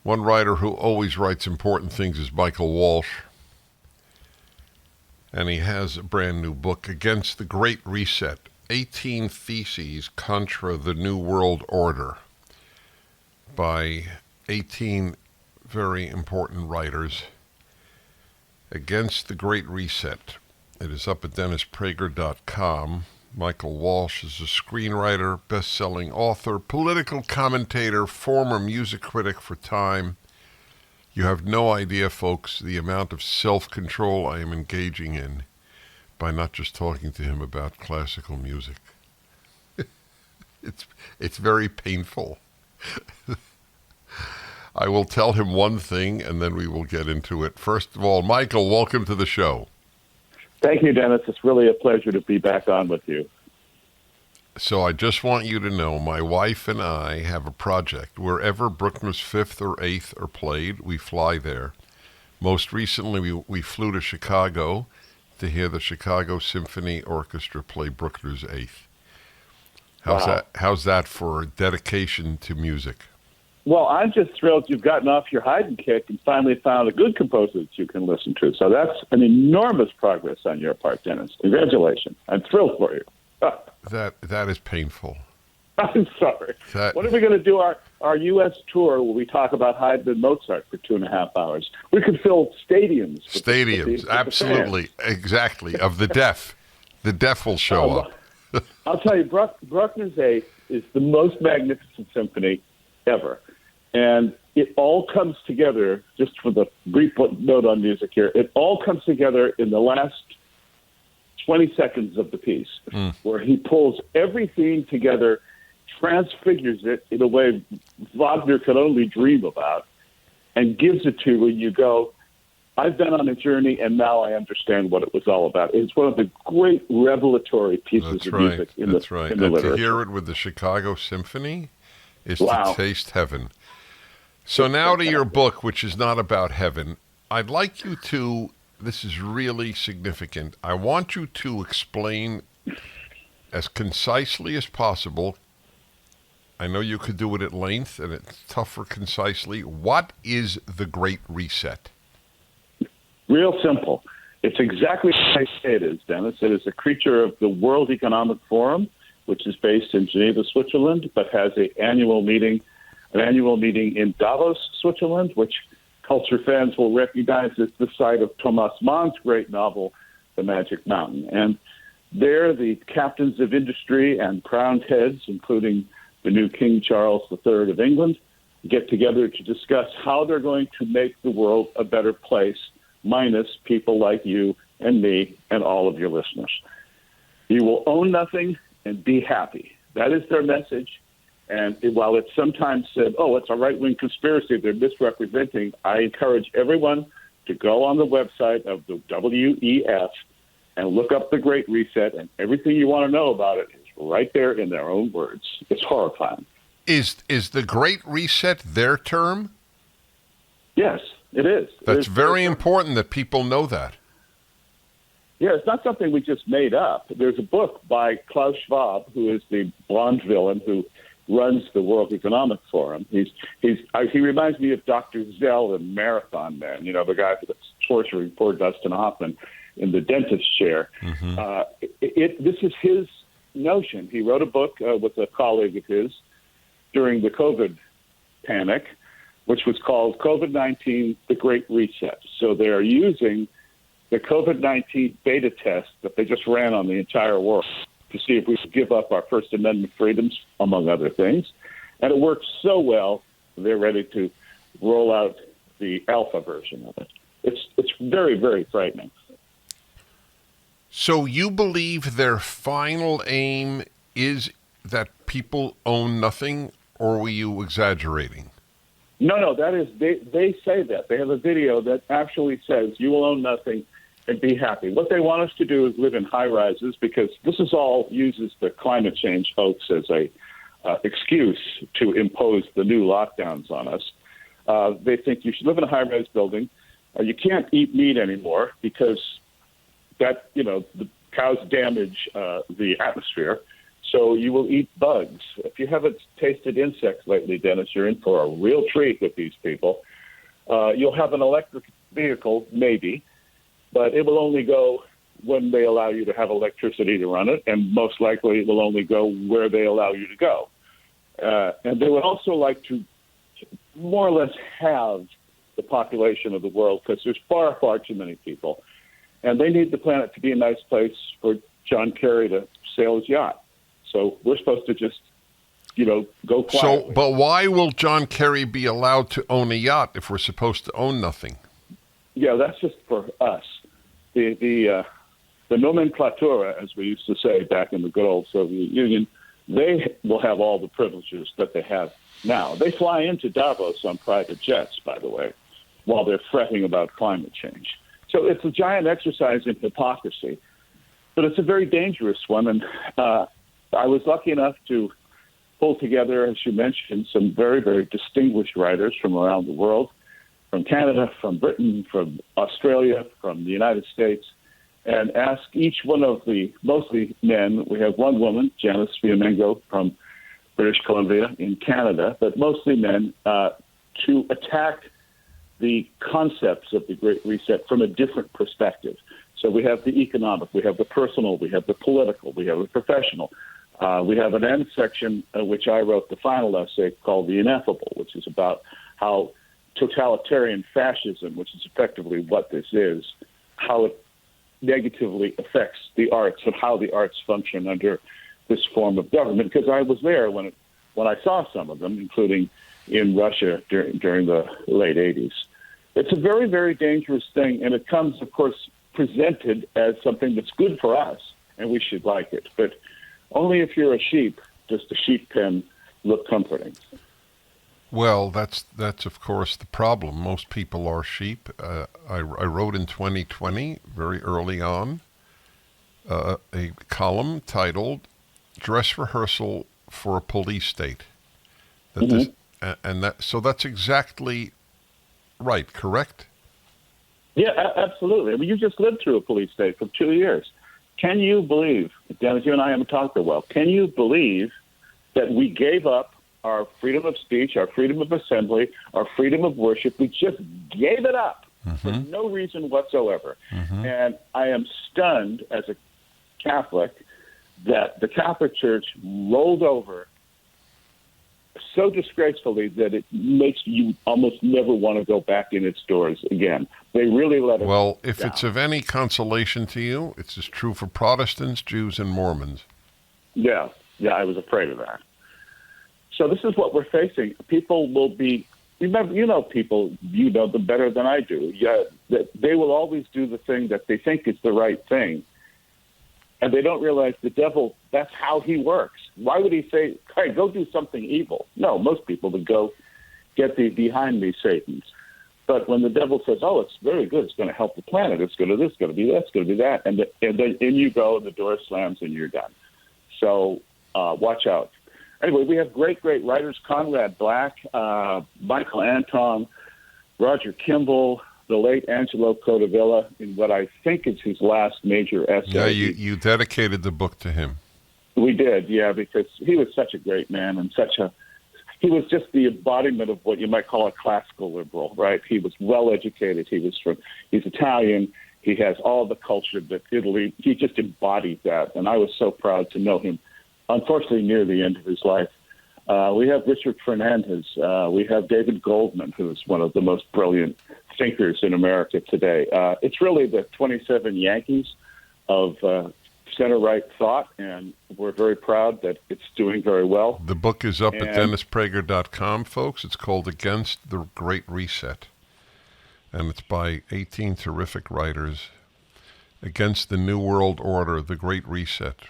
One writer who always writes important things is Michael Walsh. And he has a brand new book, Against the Great Reset, 18 Theses Contra the New World Order, by 18 very important writers. Against the Great Reset. It is up at DennisPrager.com. Michael Walsh is a screenwriter, best-selling author, political commentator, former music critic for Time. You have no idea, folks, the amount of self-control I am engaging in by not just talking to him about classical music. It's very painful. I will tell him one thing, and then we will get into it. First of all, Michael, welcome to the show. Thank you, Dennis. It's really a pleasure to be back on with you. So I just want you to know my wife and I have a project. Wherever Bruckner's Fifth or Eighth are played, we fly there. Most recently, we flew to Chicago to hear the Chicago Symphony Orchestra play Bruckner's Eighth. How's that for dedication to music? Well, I'm just thrilled you've gotten off your hide and kick and finally found a good composer that you can listen to. So that's an enormous progress on your part, Dennis. Congratulations. I'm thrilled for you. That is painful. I'm sorry. When are we going to do our U.S. tour where we talk about Haydn and Mozart for 2.5 hours? We could fill stadiums. Stadiums, absolutely, exactly, of the deaf. The deaf will show up. I'll tell you, Bruckner's Eighth is the most magnificent symphony ever. And it all comes together, just for the brief note on music here, it all comes together in the last 20 seconds of the piece, where he pulls everything together, transfigures it in a way Wagner could only dream about, and gives it to you when you go, I've been on a journey, and now I understand what it was all about. It's one of the great revelatory pieces of music in the literature. To hear it with the Chicago Symphony is to taste heaven. So now to your book, which is not about heaven. I'd like you to, this is really significant, I want you to explain as concisely as possible, I know you could do it at length and it's tougher concisely, what is the Great Reset? Real simple. It's exactly what I say it is, Dennis. It is a creature of the World Economic Forum, which is based in Geneva, Switzerland, but has an annual meeting in Davos, Switzerland, which culture fans will recognize as the site of Thomas Mann's great novel, The Magic Mountain. And there, the captains of industry and crowned heads, including the new King Charles III of England, get together to discuss how they're going to make the world a better place, minus people like you and me and all of your listeners. You will own nothing and be happy. That is their message. And while it's sometimes said, oh, it's a right-wing conspiracy, they're misrepresenting, I encourage everyone to go on the website of the WEF and look up the Great Reset, and everything you want to know about it is right there in their own words. It's horrifying. Is the Great Reset their term? Yes, it is. That's very important that people know that. Yeah, it's not something we just made up. There's a book by Klaus Schwab, who is the blonde villain who runs the World Economic Forum. He reminds me of Dr. Zell in Marathon Man, the guy that's torturing poor Dustin Hoffman in the dentist chair. Mm-hmm. This is his notion. He wrote a book with a colleague of his during the COVID panic, which was called COVID-19, The Great Reset. So they are using the COVID-19 beta test that they just ran on the entire world to see if we could give up our First Amendment freedoms, among other things. And it worked so well, they're ready to roll out the alpha version of it. It's very, very frightening. So you believe their final aim is that people own nothing, or were you exaggerating? No, that is, they say that. They have a video that actually says you will own nothing and be happy. What they want us to do is live in high-rises, because this is all uses the climate change hoax as a excuse to impose the new lockdowns on us. They think you should live in a high-rise building. You can't eat meat anymore because that, the cows damage the atmosphere. So you will eat bugs. If you haven't tasted insects lately, Dennis, you're in for a real treat with these people. You'll have an electric vehicle, maybe, but it will only go when they allow you to have electricity to run it, and most likely it will only go where they allow you to go. And they would also like to more or less have the population of the world because there's far, far too many people. And they need the planet to be a nice place for John Kerry to sail his yacht. So we're supposed to just, go quietly. So, but why will John Kerry be allowed to own a yacht if we're supposed to own nothing? Yeah, that's just for us. The nomenclatura, as we used to say back in the good old Soviet Union, they will have all the privileges that they have now. They fly into Davos on private jets, by the way, while they're fretting about climate change. So it's a giant exercise in hypocrisy, but it's a very dangerous one. And I was lucky enough to pull together, as you mentioned, some very, very distinguished writers from around the world, from Canada, from Britain, from Australia, from the United States, and ask each one of the, mostly men, we have one woman, Janice Fiamengo from British Columbia in Canada, but mostly men, to attack the concepts of the Great Reset from a different perspective. So we have the economic, we have the personal, we have the political, we have the professional. We have an end section, which I wrote the final essay called The Ineffable, which is about how totalitarian fascism, which is effectively what this is, how it negatively affects the arts and how the arts function under this form of government. Because I was there when I saw some of them, including in Russia during the late 80s. It's a very, very dangerous thing, and it comes, of course, presented as something that's good for us, and we should like it. But only if you're a sheep does the sheep pen look comforting. Well, that's of course the problem. Most people are sheep. I wrote in 2020, very early on, a column titled "Dress Rehearsal for a Police State." So that's exactly right, correct? Yeah, absolutely. I mean, you just lived through a police state for 2 years. Can you believe, Dennis, you and I haven't talked for a while, can you believe that we gave up our freedom of speech, our freedom of assembly, our freedom of worship? We just gave it up for no reason whatsoever. And I am stunned as a Catholic that the Catholic Church rolled over so disgracefully that it makes you almost never want to go back in its doors again. They really let it Well, if down. it's of any consolation to you, it's as true for Protestants, Jews, and Mormons. Yeah, I was afraid of that. So this is what we're facing. People will be, remember, people, you know them better than I do. Yeah, they will always do the thing that they think is the right thing. And they don't realize the devil, that's how he works. Why would he say, hey, go do something evil? No, most people would go, get thee behind me, Satan. But when the devil says, oh, it's very good, it's going to help the planet, it's going to this, it's going to be that, it's going to be that, and then in you go, and the door slams, and you're done. So watch out. Anyway, we have great, great writers, Conrad Black, Michael Anton, Roger Kimball, the late Angelo Codevilla, in what I think is his last major essay. Yeah, you dedicated the book to him. We did, yeah, because he was such a great man and he was just the embodiment of what you might call a classical liberal, right? He was well-educated. He's Italian. He has all the culture that Italy, he just embodied that. And I was so proud to know him, unfortunately, near the end of his life. We have Richard Fernandez. We have David Goldman, who is one of the most brilliant thinkers in America today. It's really the 27 Yankees of center-right thought, and we're very proud that it's doing very well. The book is up at DennisPrager.com, folks. It's called Against the Great Reset, and it's by 18 terrific writers against the New World Order, the Great Reset.